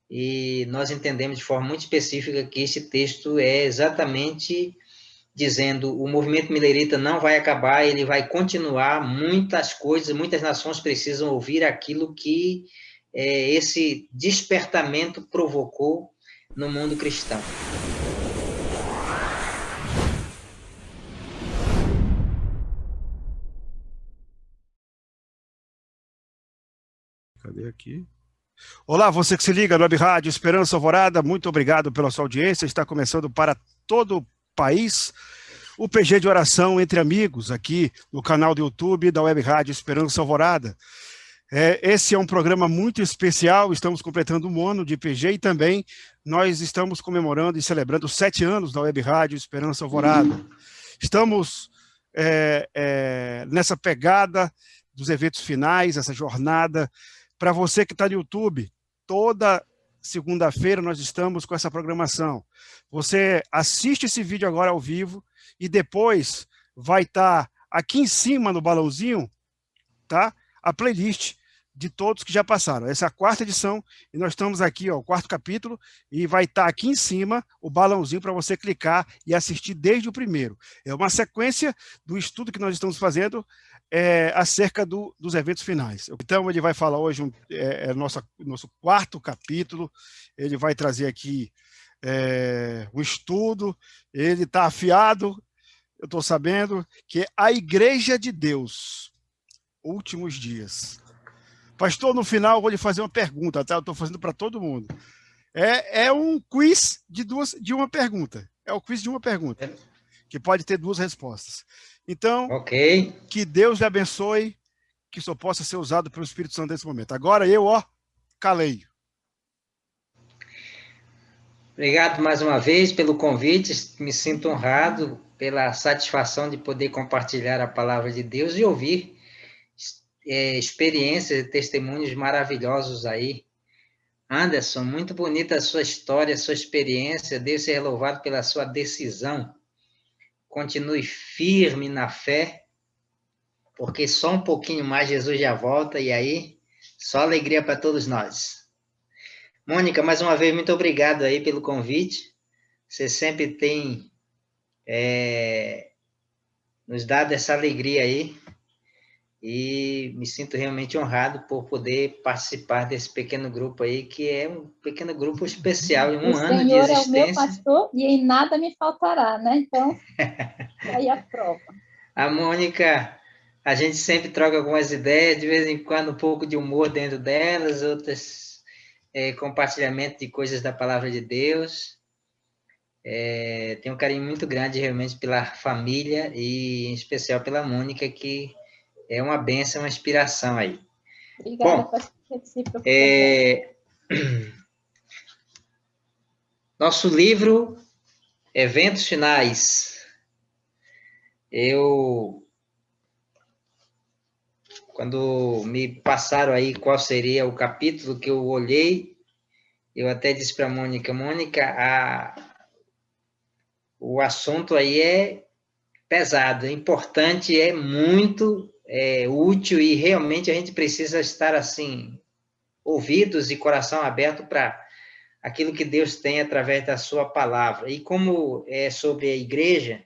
e nós entendemos de forma muito específica que esse texto é exatamente dizendo o movimento mileirita não vai acabar, ele vai continuar, muitas coisas, muitas nações precisam ouvir aquilo que esse despertamento provocou no mundo cristão. Cadê aqui? Olá, você que se liga no Web Rádio Esperança Alvorada, muito obrigado pela sua audiência. Está começando para todo o país o PG de oração entre amigos aqui no canal do YouTube da Web Rádio Esperança Alvorada. Esse é um programa muito especial, estamos completando um ano de PG e também nós estamos comemorando e celebrando 7 anos da Web Rádio Esperança Alvorada. Estamos nessa pegada dos eventos finais, essa jornada. Para você que está no YouTube, toda segunda-feira nós estamos com essa programação. Você assiste esse vídeo agora ao vivo e depois vai estar aqui em cima no balãozinho, tá? A playlist de todos que já passaram. Essa é a 4ª edição e nós estamos aqui, ó, o 4º capítulo, e vai estar aqui em cima o balãozinho para você clicar e assistir desde o primeiro. É uma sequência do estudo que nós estamos fazendo acerca dos eventos finais. Então, ele vai falar hoje, nosso 4º capítulo, ele vai trazer aqui o estudo, ele está afiado, eu estou sabendo, que é a Igreja de Deus, últimos dias. Pastor, no final eu vou lhe fazer uma pergunta, tá? Eu estou fazendo para todo mundo. É um quiz de uma pergunta. É o quiz de uma pergunta, que pode ter 2 respostas. Então, que Deus lhe abençoe, que só possa ser usado pelo Espírito Santo nesse momento. Agora eu, calei. Obrigado mais uma vez pelo convite, me sinto honrado pela satisfação de poder compartilhar a palavra de Deus e ouvir experiências e testemunhos maravilhosos aí. Anderson, muito bonita a sua história, a sua experiência, Deus seja louvado pela sua decisão. Continue firme na fé, porque só um pouquinho mais Jesus já volta, e aí, só alegria para todos nós. Mônica, mais uma vez, muito obrigado aí pelo convite. Você sempre tem nos dado essa alegria aí, e me sinto realmente honrado por poder participar desse pequeno grupo aí, que é um pequeno grupo especial, em um ano de existência. O Senhor é o meu pastor e em nada me faltará, né? Então, aí a prova. A Mônica, a gente sempre troca algumas ideias, de vez em quando um pouco de humor dentro delas, outras compartilhamento de coisas da palavra de Deus. Tenho um carinho muito grande realmente pela família e em especial pela Mônica, que é uma bênção, uma inspiração aí. Obrigada. Bom, nosso livro, Eventos Finais. Quando me passaram aí qual seria o capítulo que eu olhei, eu até disse para a Mônica, o assunto aí é pesado, é importante, é muito útil e realmente a gente precisa estar assim, ouvidos e coração aberto para aquilo que Deus tem através da sua palavra. E como é sobre a igreja,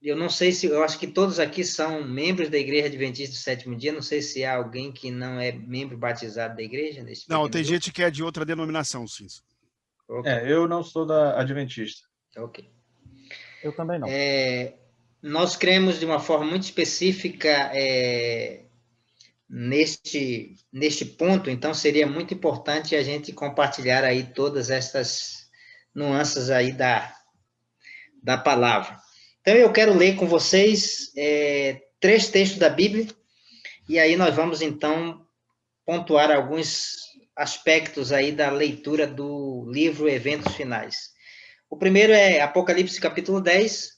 eu não sei se, eu acho que todos aqui são membros da Igreja Adventista do Sétimo Dia, não sei se há alguém que não é membro batizado da igreja. Não, tem gente que é de outra denominação, sim. Okay. Eu não sou da Adventista. Ok. Eu também não. Nós cremos de uma forma muito específica neste ponto, então seria muito importante a gente compartilhar aí todas estas nuances aí da palavra. Então, eu quero ler com vocês 3 textos da Bíblia, e aí nós vamos, então, pontuar alguns aspectos aí da leitura do livro Eventos Finais. O primeiro é Apocalipse, capítulo 10.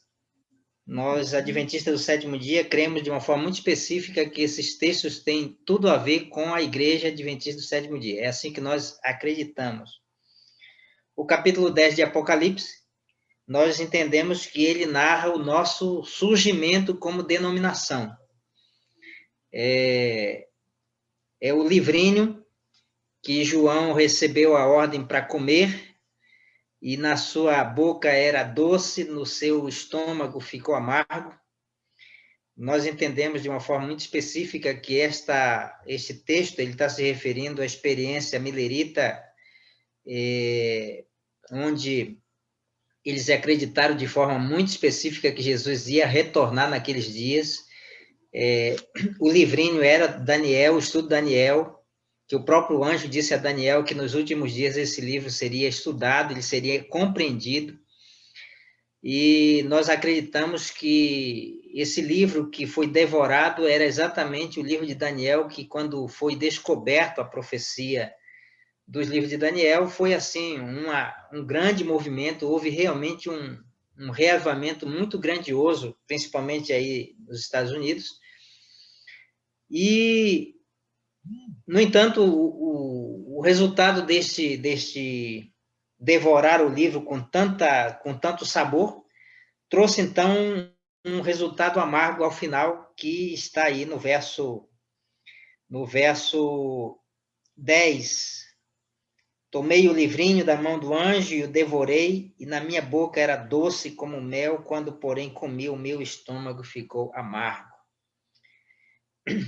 Nós, adventistas do sétimo dia, cremos de uma forma muito específica que esses textos têm tudo a ver com a Igreja Adventista do sétimo dia. É assim que nós acreditamos. O capítulo 10 de Apocalipse, nós entendemos que ele narra o nosso surgimento como denominação. É o livrinho que João recebeu a ordem para comer, e na sua boca era doce, no seu estômago ficou amargo. Nós entendemos de uma forma muito específica que este texto ele está se referindo à experiência milerita, onde eles acreditaram de forma muito específica que Jesus ia retornar naqueles dias. O livrinho era Daniel, o estudo de Daniel, que o próprio anjo disse a Daniel que nos últimos dias esse livro seria estudado, ele seria compreendido. E nós acreditamos que esse livro que foi devorado era exatamente o livro de Daniel, que quando foi descoberto a profecia dos livros de Daniel, foi assim, um grande movimento, houve realmente um reavivamento muito grandioso, principalmente aí nos Estados Unidos. E, no entanto, o resultado deste devorar o livro com tanto sabor, trouxe, então, um resultado amargo ao final, que está aí no verso 10. Tomei o livrinho da mão do anjo e o devorei, e na minha boca era doce como mel, quando, porém, comi, o meu estômago ficou amargo.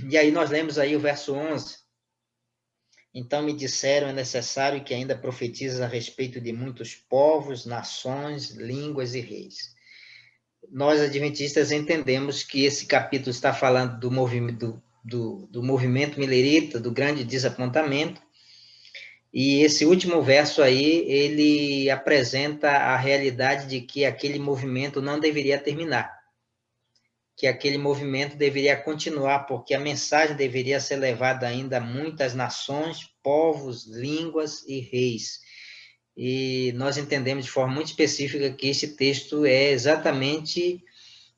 E aí nós lemos aí o verso 11. Então me disseram, é necessário que ainda profetizes a respeito de muitos povos, nações, línguas e reis. Nós, adventistas, entendemos que esse capítulo está falando do movimento milerita, do grande desapontamento, e esse último verso aí, ele apresenta a realidade de que aquele movimento não deveria terminar, que aquele movimento deveria continuar, porque a mensagem deveria ser levada ainda a muitas nações, povos, línguas e reis. E nós entendemos de forma muito específica que esse texto é exatamente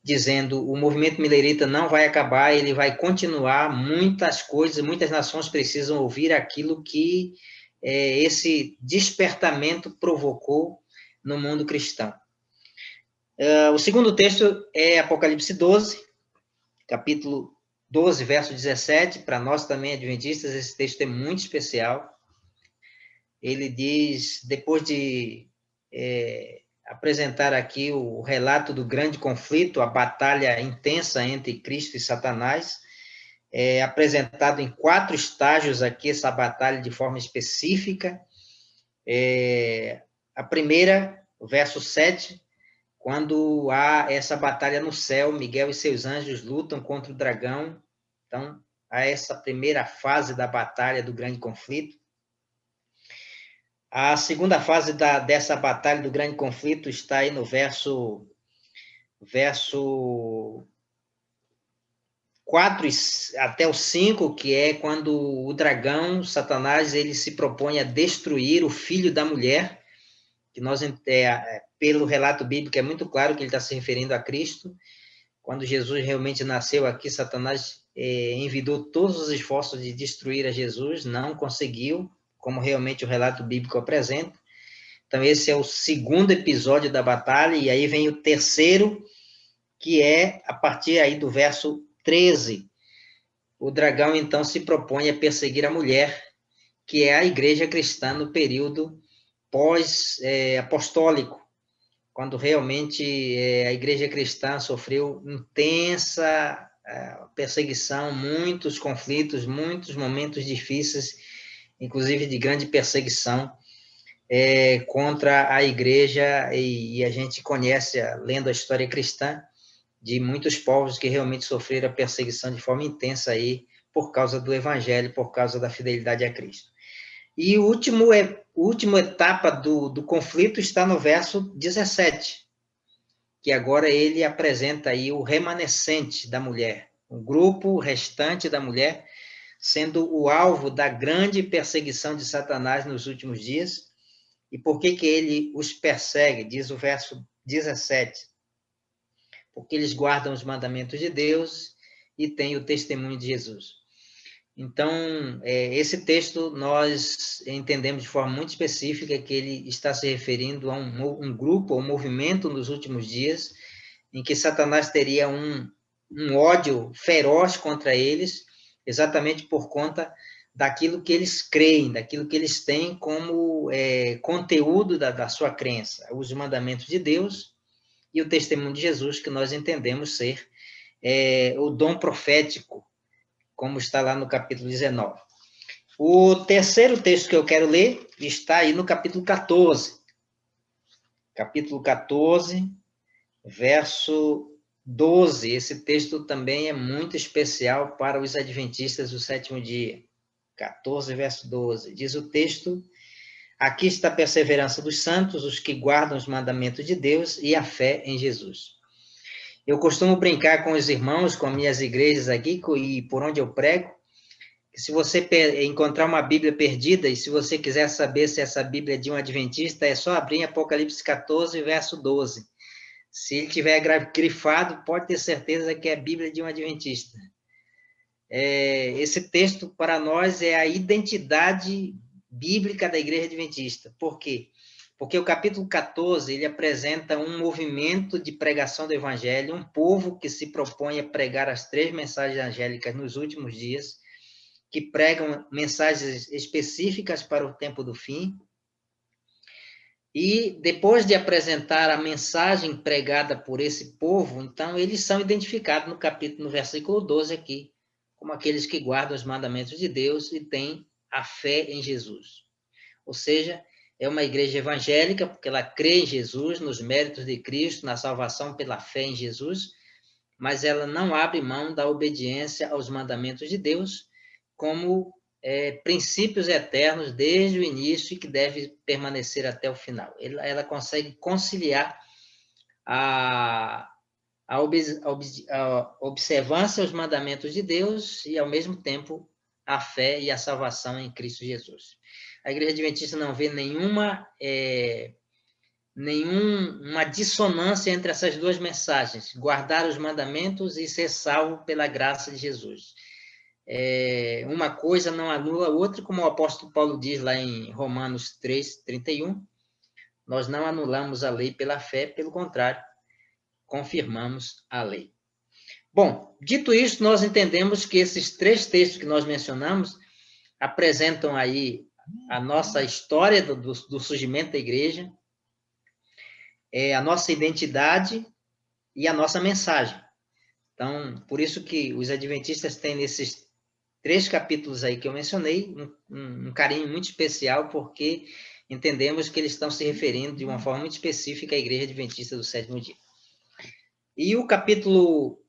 dizendo o movimento milerita não vai acabar, ele vai continuar, muitas coisas, muitas nações precisam ouvir aquilo que esse despertamento provocou no mundo cristão. O segundo texto é Apocalipse 12, capítulo 12, verso 17. Para nós também, adventistas, esse texto é muito especial. Ele diz, depois de apresentar aqui o relato do grande conflito, a batalha intensa entre Cristo e Satanás, apresentado em 4 estágios aqui, essa batalha de forma específica. A primeira, o verso 7, quando há essa batalha no céu, Miguel e seus anjos lutam contra o dragão. Então, há essa primeira fase da batalha do grande conflito. A segunda fase dessa batalha do grande conflito está aí no verso 4 até o 5, que é quando o dragão, Satanás, ele se propõe a destruir o filho da mulher, que nós, pelo relato bíblico, é muito claro que ele está se referindo a Cristo. Quando Jesus realmente nasceu aqui, Satanás envidou todos os esforços de destruir a Jesus, não conseguiu, como realmente o relato bíblico apresenta. Então, esse é o segundo episódio da batalha, e aí vem o terceiro, que é a partir aí do verso 13. O dragão, então, se propõe a perseguir a mulher, que é a igreja cristã no período pós-apostólico, quando realmente a igreja cristã sofreu intensa perseguição, muitos conflitos, muitos momentos difíceis, inclusive de grande perseguição contra a igreja, e a gente conhece, lendo a história cristã, de muitos povos que realmente sofreram a perseguição de forma intensa aí, por causa do evangelho, por causa da fidelidade a Cristo. E a última etapa do conflito está no verso 17, que agora ele apresenta aí o remanescente da mulher, o grupo restante da mulher, sendo o alvo da grande perseguição de Satanás nos últimos dias. E por que ele os persegue? Diz o verso 17. Porque eles guardam os mandamentos de Deus e têm o testemunho de Jesus. Então, esse texto nós entendemos de forma muito específica que ele está se referindo a um grupo, um movimento nos últimos dias, em que Satanás teria um ódio feroz contra eles, exatamente por conta daquilo que eles creem, daquilo que eles têm como conteúdo da sua crença, os mandamentos de Deus e o testemunho de Jesus, que nós entendemos ser o dom profético, como está lá no capítulo 19. O terceiro texto que eu quero ler está aí no capítulo 14. Capítulo 14, verso 12. Esse texto também é muito especial para os adventistas do sétimo dia. 14, verso 12. Diz o texto: aqui está a perseverança dos santos, os que guardam os mandamentos de Deus e a fé em Jesus. Eu costumo brincar com os irmãos, com minhas igrejas aqui, e por onde eu prego, que se você encontrar uma Bíblia perdida, e se você quiser saber se essa Bíblia é de um adventista, é só abrir Apocalipse 14, verso 12. Se ele tiver grifado, pode ter certeza que é a Bíblia de um adventista. Esse texto, para nós, é a identidade bíblica da Igreja Adventista. Por quê? Porque o capítulo 14, ele apresenta um movimento de pregação do Evangelho, um povo que se propõe a pregar as 3 mensagens angélicas nos últimos dias, que pregam mensagens específicas para o tempo do fim. E depois de apresentar a mensagem pregada por esse povo, então eles são identificados no versículo 12 aqui, como aqueles que guardam os mandamentos de Deus e têm a fé em Jesus. Ou seja, é uma igreja evangélica, porque ela crê em Jesus, nos méritos de Cristo, na salvação pela fé em Jesus, mas ela não abre mão da obediência aos mandamentos de Deus, como princípios eternos desde o início e que deve permanecer até o final. Ela consegue conciliar a observância aos mandamentos de Deus e, ao mesmo tempo, a fé e a salvação em Cristo Jesus. A Igreja Adventista não vê nenhuma dissonância entre essas 2 mensagens, guardar os mandamentos e ser salvo pela graça de Jesus. Uma coisa não anula a outra, como o apóstolo Paulo diz lá em Romanos 3, 31, nós não anulamos a lei pela fé, pelo contrário, confirmamos a lei. Bom, dito isso, nós entendemos que esses 3 textos que nós mencionamos apresentam aí a nossa história do surgimento da igreja, a nossa identidade e a nossa mensagem. Então, por isso que os adventistas têm nesses 3 capítulos aí que eu mencionei um carinho muito especial, porque entendemos que eles estão se referindo de uma forma muito específica à Igreja Adventista do sétimo dia. E o capítulo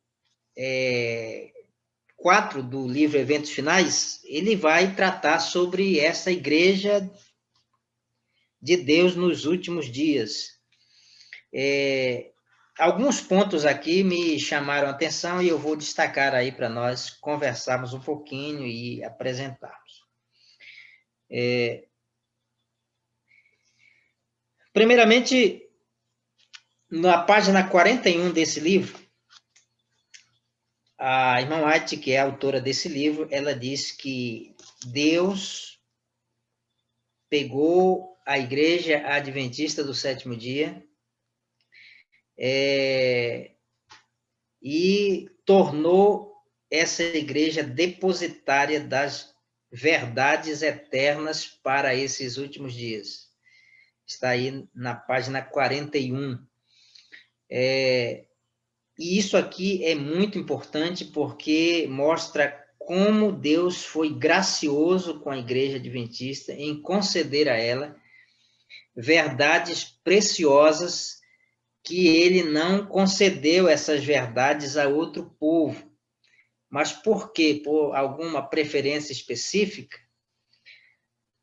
4 do livro Eventos Finais, ele vai tratar sobre essa igreja de Deus nos últimos dias. Alguns pontos aqui me chamaram a atenção e eu vou destacar aí para nós conversarmos um pouquinho e apresentarmos. Primeiramente, na página 41 desse livro, a irmã White, que é a autora desse livro, ela diz que Deus pegou a Igreja Adventista do sétimo dia e tornou essa igreja depositária das verdades eternas para esses últimos dias. Está aí na página 41. E isso aqui é muito importante porque mostra como Deus foi gracioso com a igreja adventista em conceder a ela verdades preciosas que ele não concedeu essas verdades a outro povo. Mas por quê? Por alguma preferência específica?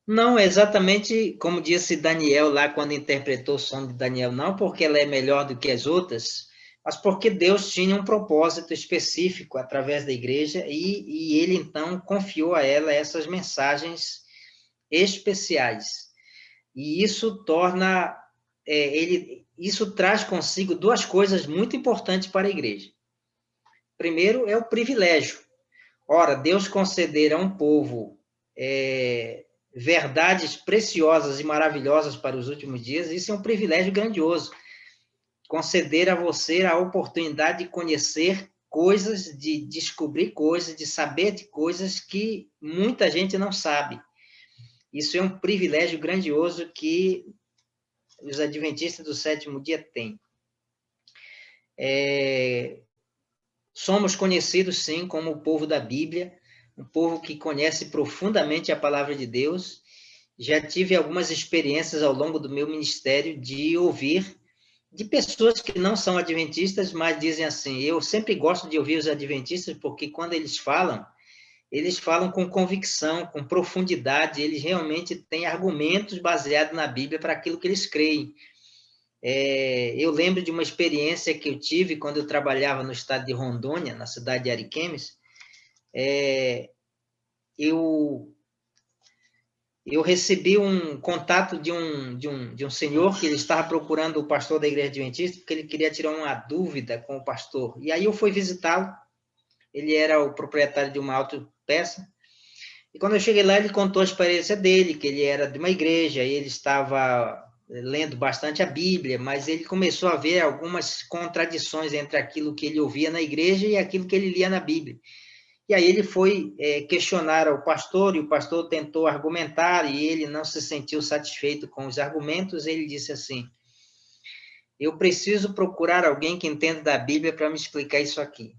Não, exatamente como disse Daniel lá quando interpretou o sonho de Daniel, não porque ela é melhor do que as outras, mas porque Deus tinha um propósito específico através da igreja e ele então confiou a ela essas mensagens especiais. E isso torna, isso traz consigo 2 coisas muito importantes para a igreja. Primeiro é o privilégio. Ora, Deus conceder a um povo verdades preciosas e maravilhosas para os últimos dias, isso é um privilégio grandioso. Conceder a você a oportunidade de conhecer coisas, de descobrir coisas, de saber de coisas que muita gente não sabe. Isso é um privilégio grandioso que os adventistas do sétimo dia têm. Somos conhecidos, sim, como o povo da Bíblia, um povo que conhece profundamente a palavra de Deus. Já tive algumas experiências ao longo do meu ministério de ouvir de pessoas que não são adventistas, mas dizem assim, eu sempre gosto de ouvir os adventistas, porque quando eles falam com convicção, com profundidade, eles realmente têm argumentos baseados na Bíblia para aquilo que eles creem. Eu lembro de uma experiência que eu tive quando eu trabalhava no estado de Rondônia, na cidade de Ariquemes. Eu recebi um contato de um senhor que ele estava procurando o pastor da igreja adventista, porque ele queria tirar uma dúvida com o pastor. E aí eu fui visitá-lo. Ele era o proprietário de uma autopeça. E quando eu cheguei lá, ele contou a experiência dele, que ele era de uma igreja, e ele estava lendo bastante a Bíblia, mas ele começou a ver algumas contradições entre aquilo que ele ouvia na igreja e aquilo que ele lia na Bíblia. E aí ele foi questionar ao pastor, e o pastor tentou argumentar, e ele não se sentiu satisfeito com os argumentos. Ele disse assim, eu preciso procurar alguém que entenda da Bíblia para me explicar isso aqui.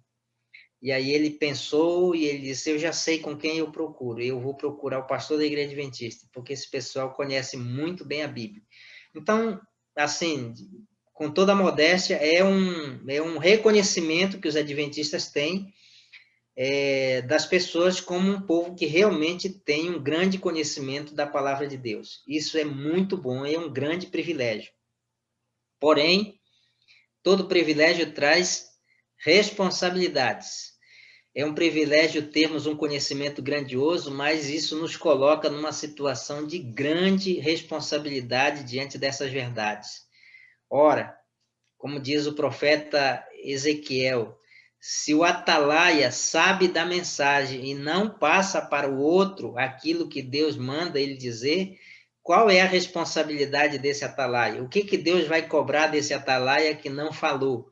E aí ele pensou e ele disse, eu já sei com quem eu procuro, eu vou procurar o pastor da igreja adventista, porque esse pessoal conhece muito bem a Bíblia. Então, assim, com toda a modéstia, é um reconhecimento que os adventistas têm das pessoas como um povo que realmente tem um grande conhecimento da palavra de Deus. Isso é muito bom, é um grande privilégio. Porém, todo privilégio traz responsabilidades. É um privilégio termos um conhecimento grandioso, mas isso nos coloca numa situação de grande responsabilidade diante dessas verdades. Ora, como diz o profeta Ezequiel, se o atalaia sabe da mensagem e não passa para o outro aquilo que Deus manda ele dizer, qual é a responsabilidade desse atalaia? O que Deus vai cobrar desse atalaia que não falou?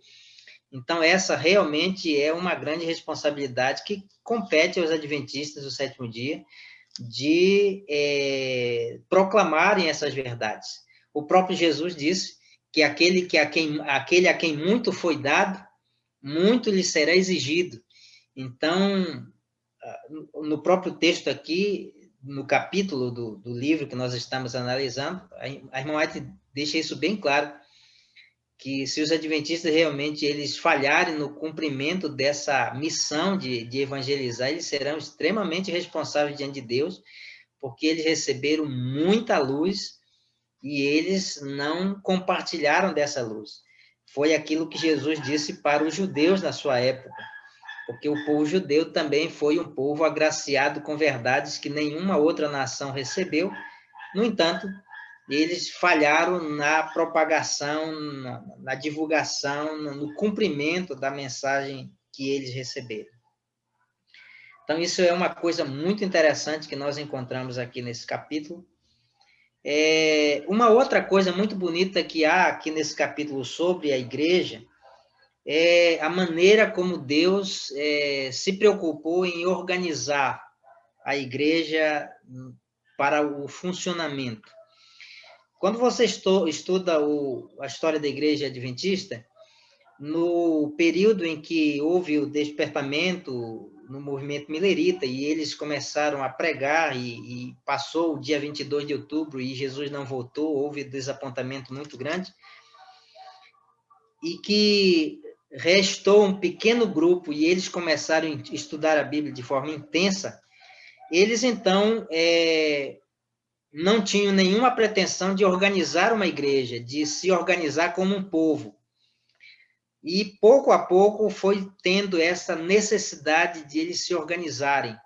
Então, essa realmente é uma grande responsabilidade que compete aos adventistas do sétimo dia de proclamarem essas verdades. O próprio Jesus disse que aquele a quem muito foi dado, muito lhe será exigido. Então, no próprio texto aqui, no capítulo do livro que nós estamos analisando, a irmã White deixa isso bem claro, que se os adventistas realmente eles falharem no cumprimento dessa missão de evangelizar, eles serão extremamente responsáveis diante de Deus, porque eles receberam muita luz e eles não compartilharam dessa luz. Foi aquilo que Jesus disse para os judeus na sua época, porque o povo judeu também foi um povo agraciado com verdades que nenhuma outra nação recebeu. No entanto, eles falharam na propagação, na divulgação, no cumprimento da mensagem que eles receberam. Então, isso é uma coisa muito interessante que nós encontramos aqui nesse capítulo. Uma outra coisa muito bonita que há aqui nesse capítulo sobre a igreja é a maneira como Deus se preocupou em organizar a igreja para o funcionamento. Quando você estuda a história da igreja adventista, no período em que houve o despertamento no movimento milerita, e eles começaram a pregar, e passou o dia 22 de outubro, e Jesus não voltou, houve desapontamento muito grande, e que restou um pequeno grupo, e eles começaram a estudar a Bíblia de forma intensa, eles então não tinham nenhuma pretensão de organizar uma igreja, de se organizar como um povo. E, pouco a pouco, foi tendo essa necessidade de eles se organizarem.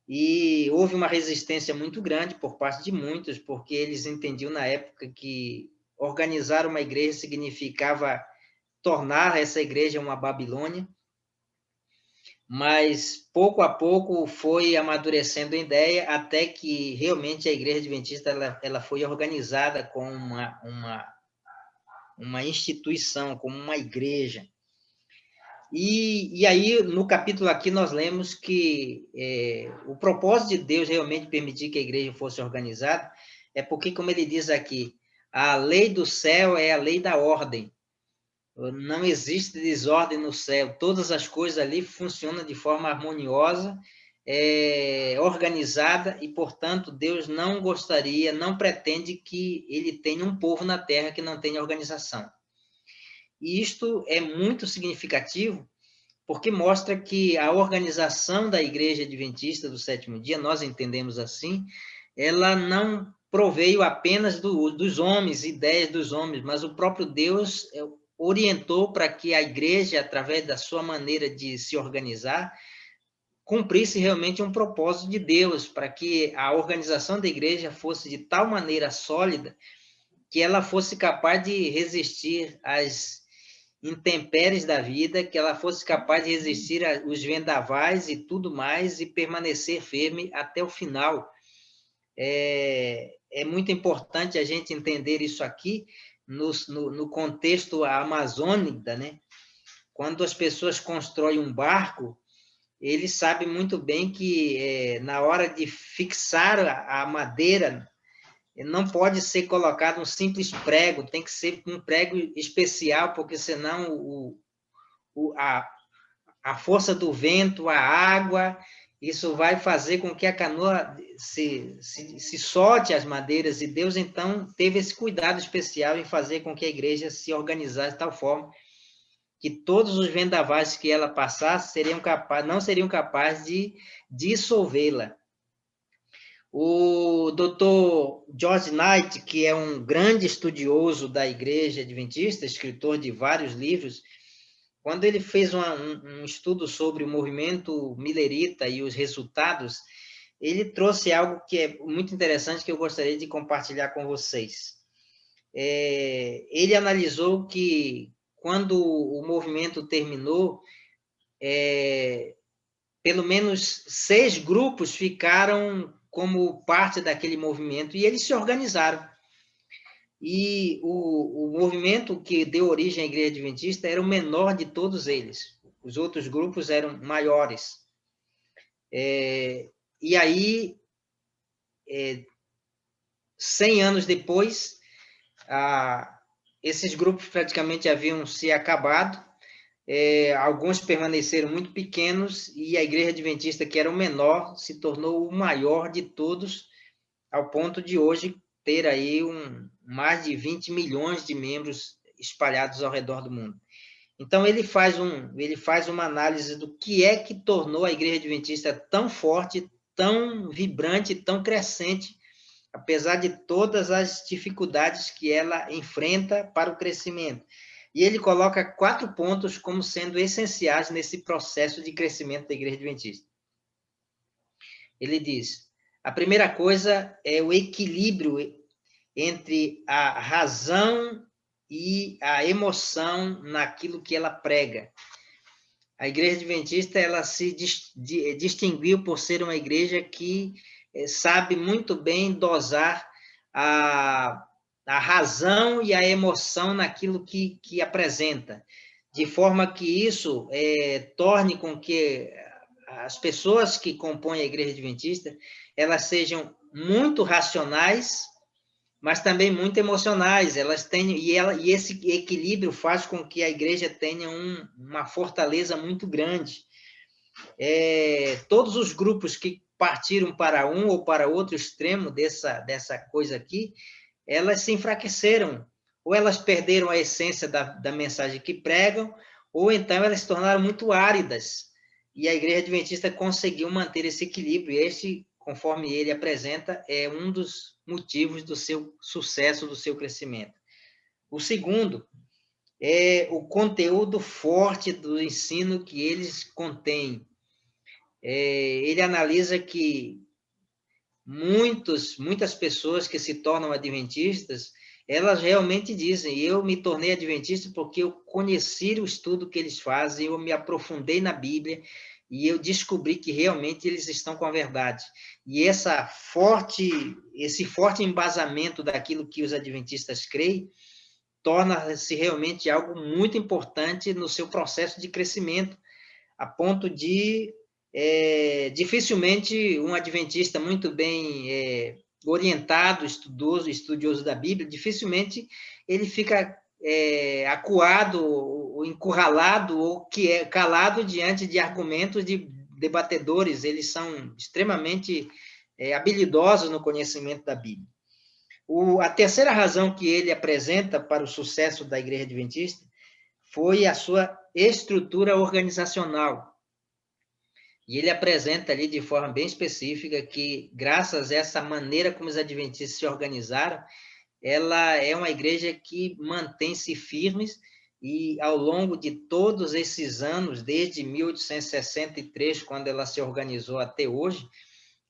E houve uma resistência muito grande por parte de muitos, porque eles entendiam na época que organizar uma igreja significava tornar essa igreja uma Babilônia. Mas, pouco a pouco, foi amadurecendo a ideia, até que, realmente, a igreja adventista ela foi organizada como uma instituição, como uma igreja. E aí, no capítulo aqui, nós lemos que o propósito de Deus realmente permitir que a igreja fosse organizada é porque, como ele diz aqui, a lei do céu é a lei da ordem. Não existe desordem no céu. Todas as coisas ali funcionam de forma harmoniosa, organizada, e, portanto, Deus não gostaria, não pretende que ele tenha um povo na terra que não tenha organização. E isto é muito significativo, porque mostra que a organização da Igreja Adventista do Sétimo Dia, nós entendemos assim, ela não proveio apenas dos homens, ideias dos homens, mas o próprio Deus orientou para que a igreja, através da sua maneira de se organizar, cumprisse realmente um propósito de Deus, para que a organização da igreja fosse de tal maneira sólida que ela fosse capaz de resistir às intempéries da vida, que ela fosse capaz de resistir aos vendavais e tudo mais, e permanecer firme até o final. É muito importante a gente entender isso aqui no contexto amazônico, né? Quando as pessoas constroem um barco, eles sabem muito bem que na hora de fixar a madeira, não pode ser colocado um simples prego, tem que ser um prego especial, porque senão a força do vento, a água, isso vai fazer com que a canoa se solte as madeiras, e Deus, então, teve esse cuidado especial em fazer com que a igreja se organizasse de tal forma que todos os vendavais que ela passasse não seriam capazes de dissolvê-la. O Dr. George Knight, que é um grande estudioso da Igreja Adventista, escritor de vários livros, quando ele fez um estudo sobre o movimento milerita e os resultados, ele trouxe algo que é muito interessante, que eu gostaria de compartilhar com vocês. Ele analisou que, quando o movimento terminou, pelo menos 6 grupos ficaram como parte daquele movimento, e eles se organizaram. E o movimento que deu origem à Igreja Adventista era o menor de todos eles. Os outros grupos eram maiores. E aí, 100 anos depois, esses grupos praticamente haviam se acabado. Alguns permaneceram muito pequenos, e a Igreja Adventista, que era o menor, se tornou o maior de todos, ao ponto de hoje ter aí mais de 20 milhões de membros espalhados ao redor do mundo. Então, ele faz uma análise do que é que tornou a Igreja Adventista tão forte, tão vibrante, tão crescente, apesar de todas as dificuldades que ela enfrenta para o crescimento. E ele coloca 4 pontos como sendo essenciais nesse processo de crescimento da Igreja Adventista. Ele diz: a primeira coisa é o equilíbrio entre a razão e a emoção naquilo que ela prega. A Igreja Adventista, ela se distinguiu por ser uma igreja que sabe muito bem dosar a razão e a emoção naquilo que apresenta, de forma que isso torne com que as pessoas que compõem a Igreja Adventista, elas sejam muito racionais, mas também muito emocionais. Elas têm, e esse equilíbrio faz com que a igreja tenha uma fortaleza muito grande. Todos os grupos que partiram para um ou para outro extremo dessa coisa aqui, elas se enfraqueceram, ou elas perderam a essência da mensagem que pregam, ou então elas se tornaram muito áridas, e a Igreja Adventista conseguiu manter esse equilíbrio, e este, conforme ele apresenta, é um dos motivos do seu sucesso, do seu crescimento. O segundo é o conteúdo forte do ensino que eles contêm. Ele analisa que muitas pessoas que se tornam adventistas, elas realmente dizem: eu me tornei adventista porque eu conheci o estudo que eles fazem, eu me aprofundei na Bíblia, e eu descobri que realmente eles estão com a verdade. E esse forte embasamento daquilo que os adventistas creem torna-se realmente algo muito importante no seu processo de crescimento, a ponto de dificilmente um adventista muito bem orientado, estudioso da Bíblia, dificilmente ele fica acuado, ou encurralado, ou calado diante de argumentos de debatedores. Eles são extremamente habilidosos no conhecimento da Bíblia. A terceira razão que ele apresenta para o sucesso da Igreja Adventista foi a sua estrutura organizacional. E ele apresenta ali de forma bem específica que, graças a essa maneira como os adventistas se organizaram, ela é uma igreja que mantém-se firmes, e ao longo de todos esses anos, desde 1863, quando ela se organizou até hoje,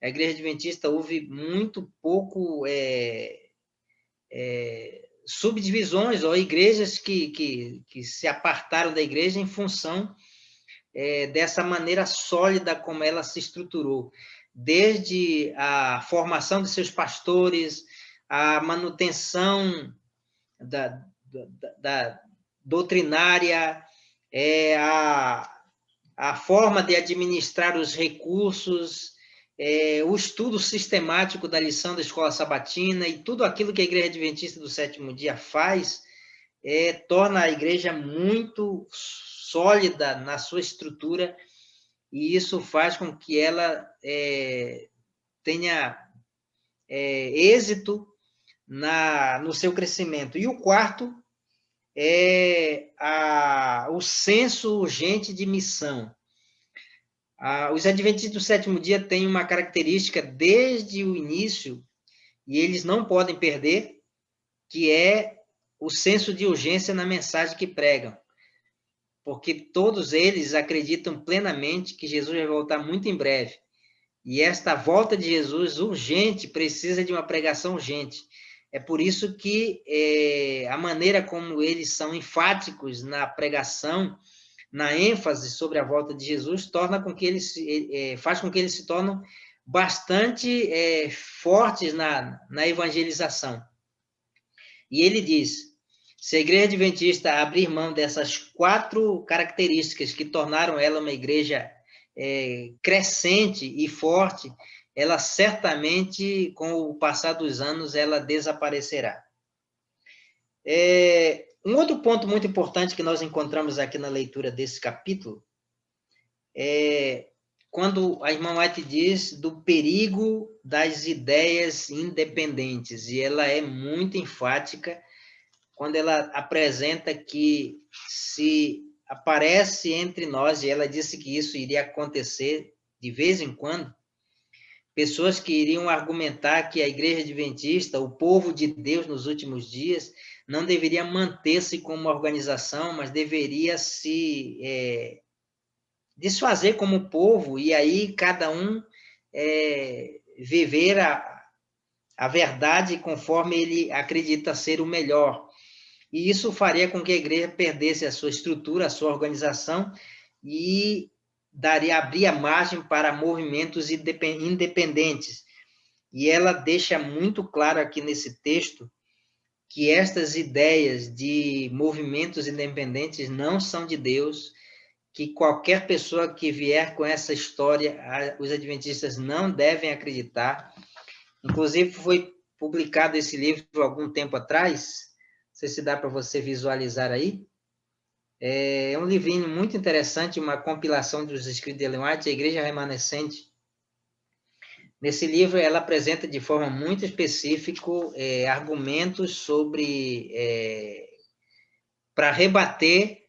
a Igreja Adventista houve muito pouco subdivisões ou igrejas que se apartaram da igreja em função dessa maneira sólida como ela se estruturou, desde a formação de seus pastores, a manutenção da doutrinária, a forma de administrar os recursos, o estudo sistemático da lição da escola sabatina e tudo aquilo que a Igreja Adventista do Sétimo Dia faz, torna a igreja muito sólida na sua estrutura, e isso faz com que ela tenha êxito no seu crescimento. E o quarto é o senso urgente de missão. Os adventistas do sétimo dia têm uma característica desde o início, e eles não podem perder, que é o senso de urgência na mensagem que pregam. Porque todos eles acreditam plenamente que Jesus vai voltar muito em breve. E esta volta de Jesus urgente precisa de uma pregação urgente. É por isso que a maneira como eles são enfáticos na pregação, na ênfase sobre a volta de Jesus, faz com que eles se tornem bastante fortes na evangelização. E ele diz: se a Igreja Adventista abrir mão dessas 4 características que tornaram ela uma igreja crescente e forte, ela certamente, com o passar dos anos, ela desaparecerá. Um outro ponto muito importante que nós encontramos aqui na leitura desse capítulo é quando a irmã White diz do perigo das ideias independentes, e ela é muito enfática quando ela apresenta que se aparece entre nós, e ela disse que isso iria acontecer de vez em quando, pessoas que iriam argumentar que a Igreja Adventista, o povo de Deus nos últimos dias, não deveria manter-se como uma organização, mas deveria se desfazer como povo, e aí cada um viver a verdade conforme ele acredita ser o melhor. E isso faria com que a igreja perdesse a sua estrutura, a sua organização, e abria margem para movimentos independentes. E ela deixa muito claro aqui nesse texto que estas ideias de movimentos independentes não são de Deus, que qualquer pessoa que vier com essa história, os adventistas não devem acreditar. Inclusive, foi publicado esse livro há algum tempo atrás, não sei se dá para você visualizar aí. É um livrinho muito interessante, uma compilação dos escritos de Ellen White, A Igreja Remanescente. Nesse livro, ela apresenta de forma muito específica argumentos para rebater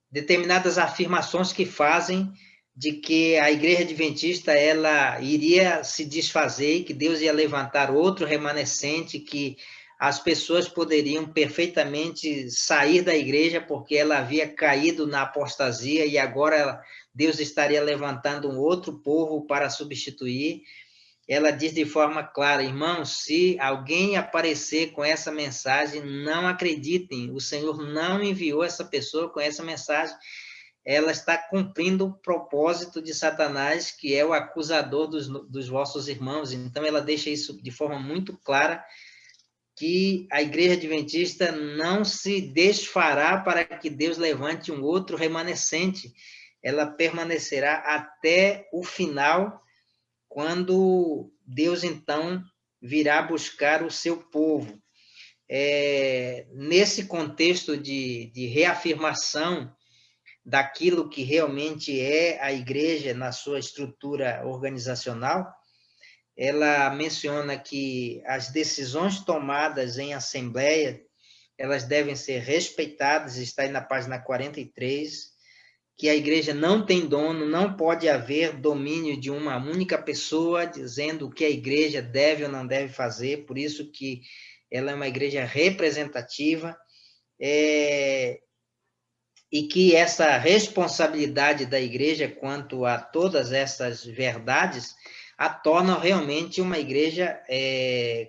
determinadas afirmações que fazem de que a Igreja Adventista ela iria se desfazer, que Deus ia levantar outro remanescente, que as pessoas poderiam perfeitamente sair da igreja porque ela havia caído na apostasia e agora Deus estaria levantando um outro povo para substituir. Ela diz de forma clara: irmãos, se alguém aparecer com essa mensagem, não acreditem, o Senhor não enviou essa pessoa com essa mensagem, ela está cumprindo o propósito de Satanás, que é o acusador dos vossos irmãos. Então, ela deixa isso de forma muito clara, que a Igreja Adventista não se desfará para que Deus levante um outro remanescente. Ela permanecerá até o final, quando Deus, então, virá buscar o seu povo. Nesse contexto de reafirmação daquilo que realmente é a igreja na sua estrutura organizacional, ela menciona que as decisões tomadas em assembleia, elas devem ser respeitadas, está aí na página 43, que a igreja não tem dono, não pode haver domínio de uma única pessoa dizendo o que a igreja deve ou não deve fazer, por isso que ela é uma igreja representativa, e que essa responsabilidade da igreja quanto a todas essas verdades a torna realmente uma igreja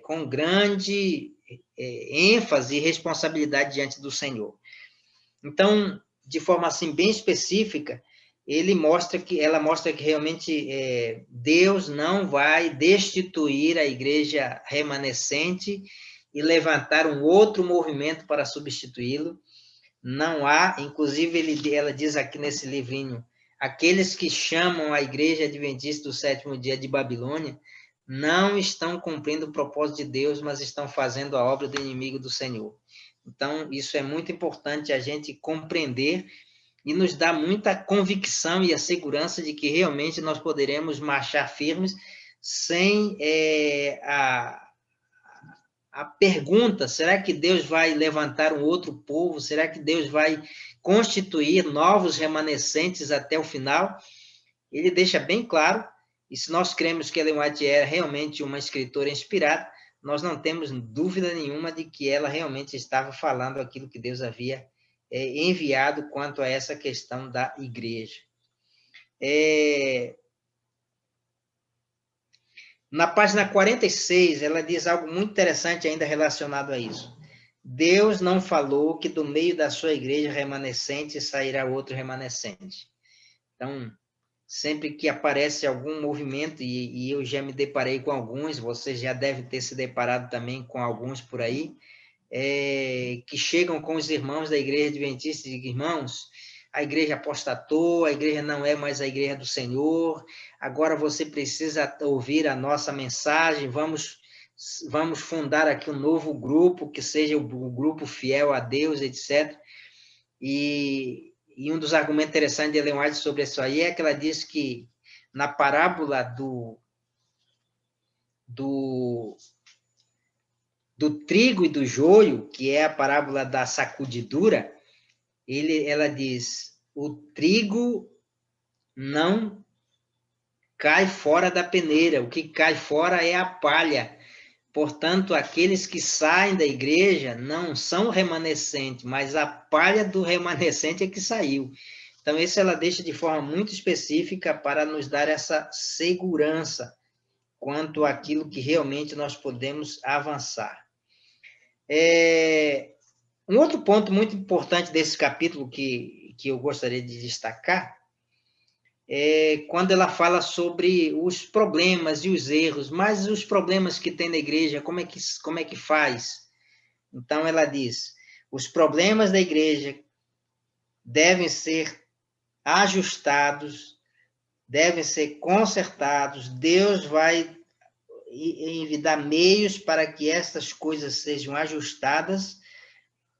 com grande ênfase e responsabilidade diante do Senhor. Então, de forma assim bem específica, ela mostra que realmente Deus não vai destituir a igreja remanescente e levantar um outro movimento para substituí-lo. Não há, inclusive ela diz aqui nesse livrinho, aqueles que chamam a igreja adventista do sétimo dia de Babilônia não estão cumprindo o propósito de Deus, mas estão fazendo a obra do inimigo do Senhor. Então, isso é muito importante a gente compreender e nos dá muita convicção e a segurança de que realmente nós poderemos marchar firmes sem a pergunta, será que Deus vai levantar um outro povo? Será que Deus vai constituir novos remanescentes até o final? Ele deixa bem claro, e se nós cremos que Ellen White é realmente uma escritora inspirada, nós não temos dúvida nenhuma de que ela realmente estava falando aquilo que Deus havia enviado quanto a essa questão da igreja. Na página 46, ela diz algo muito interessante ainda relacionado a isso. Deus não falou que do meio da sua igreja remanescente sairá outro remanescente. Então, sempre que aparece algum movimento, e eu já me deparei com alguns, você já deve ter se deparado também com alguns por aí, que chegam com os irmãos da igreja adventista e dizem, irmãos, a igreja apostatou, a igreja não é mais a igreja do Senhor, agora você precisa ouvir a nossa mensagem, vamos fundar aqui um novo grupo, que seja o grupo fiel a Deus, etc. E um dos argumentos interessantes de Ellen White sobre isso aí é que ela diz que na parábola do trigo e do joio, que é a parábola da sacudidura, ela diz, o trigo não cai fora da peneira, o que cai fora é a palha. Portanto, aqueles que saem da igreja não são remanescentes, mas a palha do remanescente é que saiu. Então, isso ela deixa de forma muito específica para nos dar essa segurança quanto àquilo que realmente nós podemos avançar. Um outro ponto muito importante desse capítulo que eu gostaria de destacar é quando ela fala sobre os problemas e os erros, mas os problemas que tem na igreja, como é que faz? Então, ela diz, os problemas da igreja devem ser ajustados, devem ser consertados, Deus vai dar meios para que essas coisas sejam ajustadas,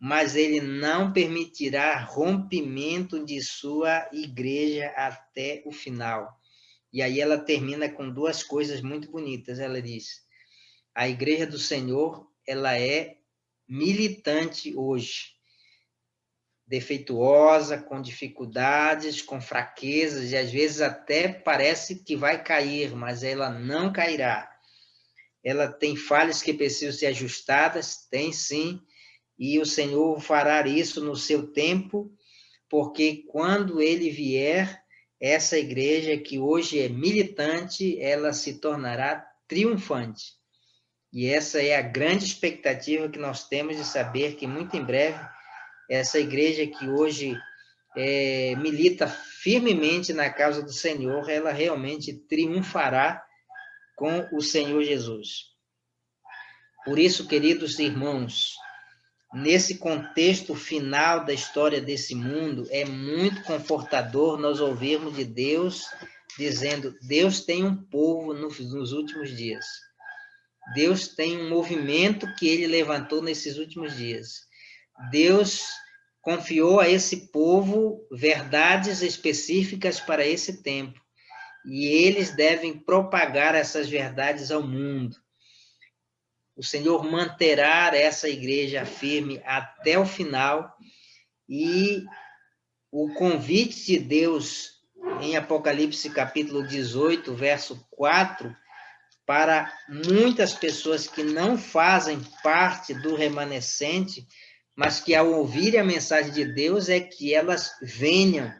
mas ele não permitirá rompimento de sua igreja até o final. E aí ela termina com duas coisas muito bonitas. Ela diz, a igreja do Senhor, ela é militante hoje, defeituosa, com dificuldades, com fraquezas, e às vezes até parece que vai cair, mas ela não cairá. Ela tem falhas que precisam ser ajustadas, tem sim, e o Senhor fará isso no seu tempo, porque quando ele vier, essa igreja que hoje é militante, ela se tornará triunfante. E essa é a grande expectativa que nós temos de saber que muito em breve, essa igreja que hoje milita firmemente na causa do Senhor, ela realmente triunfará com o Senhor Jesus. Por isso, queridos irmãos, nesse contexto final da história desse mundo, é muito confortador nós ouvirmos de Deus dizendo: Deus tem um povo nos últimos dias. Deus tem um movimento que ele levantou nesses últimos dias. Deus confiou a esse povo verdades específicas para esse tempo. E eles devem propagar essas verdades ao mundo. O Senhor manterá essa igreja firme até o final. E o convite de Deus em Apocalipse capítulo 18, verso 4, para muitas pessoas que não fazem parte do remanescente, mas que ao ouvirem a mensagem de Deus é que elas venham.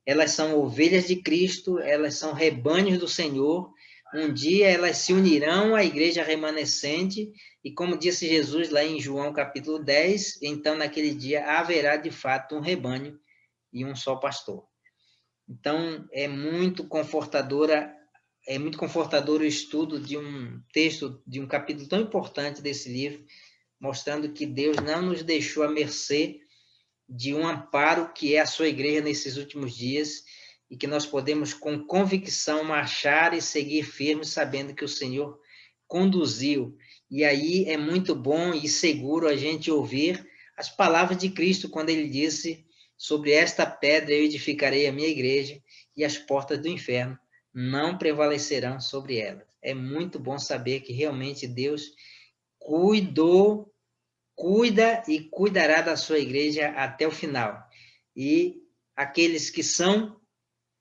Elas são ovelhas de Cristo, elas são rebanhos do Senhor. Um dia elas se unirão à igreja remanescente e, como disse Jesus lá em João capítulo 10, então naquele dia haverá de fato um rebanho e um só pastor. Então é muito confortador o estudo de um texto, de um capítulo tão importante desse livro, mostrando que Deus não nos deixou à mercê de um amparo que é a sua igreja nesses últimos dias, e que nós podemos com convicção marchar e seguir firmes, sabendo que o Senhor conduziu. E aí é muito bom e seguro a gente ouvir as palavras de Cristo, quando ele disse: sobre esta pedra eu edificarei a minha igreja, e as portas do inferno não prevalecerão sobre ela. É muito bom saber que realmente Deus cuida e cuidará da sua igreja até o final. E aqueles que são,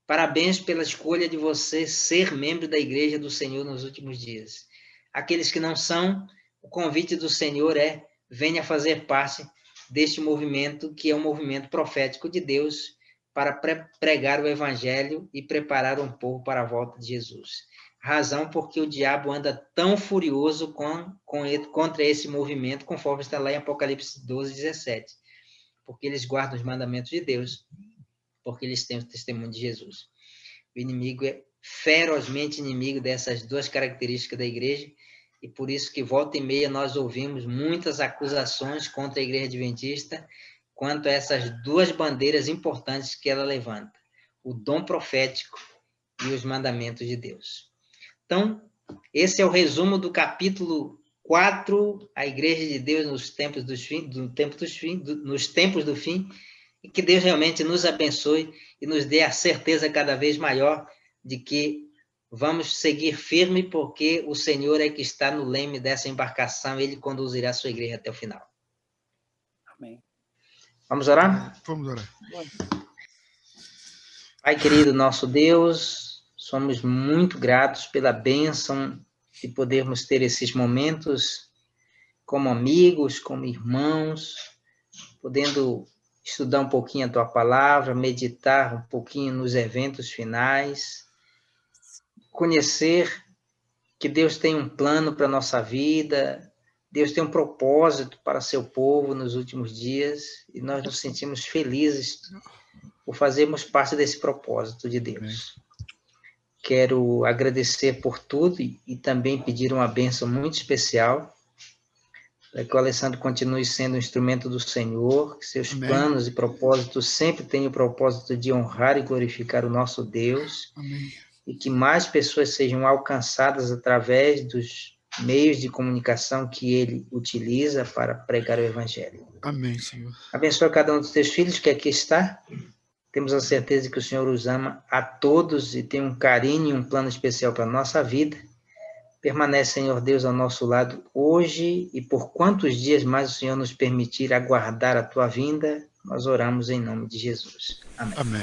parabéns pela escolha de você ser membro da igreja do Senhor nos últimos dias. Aqueles que não são, o convite do Senhor é: venha fazer parte deste movimento, que é um movimento profético de Deus, para pregar o evangelho e preparar um povo para a volta de Jesus. Razão porque o diabo anda tão furioso contra esse movimento, conforme está lá em Apocalipse 12, 17. Porque eles guardam os mandamentos de Deus, porque eles têm o testemunho de Jesus. O inimigo é ferozmente inimigo dessas duas características da igreja, e por isso que volta e meia nós ouvimos muitas acusações contra a igreja adventista quanto a essas duas bandeiras importantes que ela levanta: o dom profético e os mandamentos de Deus. Então, esse é o resumo do capítulo 4, a igreja de Deus nos tempos do fim, e que Deus realmente nos abençoe e nos dê a certeza cada vez maior de que vamos seguir firme, porque o Senhor é que está no leme dessa embarcação, ele conduzirá a sua igreja até o final. Amém. Vamos orar? Vamos orar. Pai querido, nosso Deus, somos muito gratos pela bênção de podermos ter esses momentos como amigos, como irmãos, podendo estudar um pouquinho a Tua Palavra, meditar um pouquinho nos eventos finais, conhecer que Deus tem um plano para a nossa vida, Deus tem um propósito para seu povo nos últimos dias, e nós nos sentimos felizes por fazermos parte desse propósito de Deus. Quero agradecer por tudo e também pedir uma bênção muito especial para que o Alessandro continue sendo um instrumento do Senhor, que seus planos e propósitos sempre tenham o propósito de honrar e glorificar o nosso Deus. Amém. E que mais pessoas sejam alcançadas através dos meios de comunicação que ele utiliza para pregar o Evangelho. Amém, Senhor. Abençoa cada um dos teus filhos que aqui está. Temos a certeza que o Senhor os ama a todos e tem um carinho e um plano especial para a nossa vida. Permanece, Senhor Deus, ao nosso lado hoje, e por quantos dias mais o Senhor nos permitir aguardar a tua vinda, nós oramos em nome de Jesus. Amém. Amém.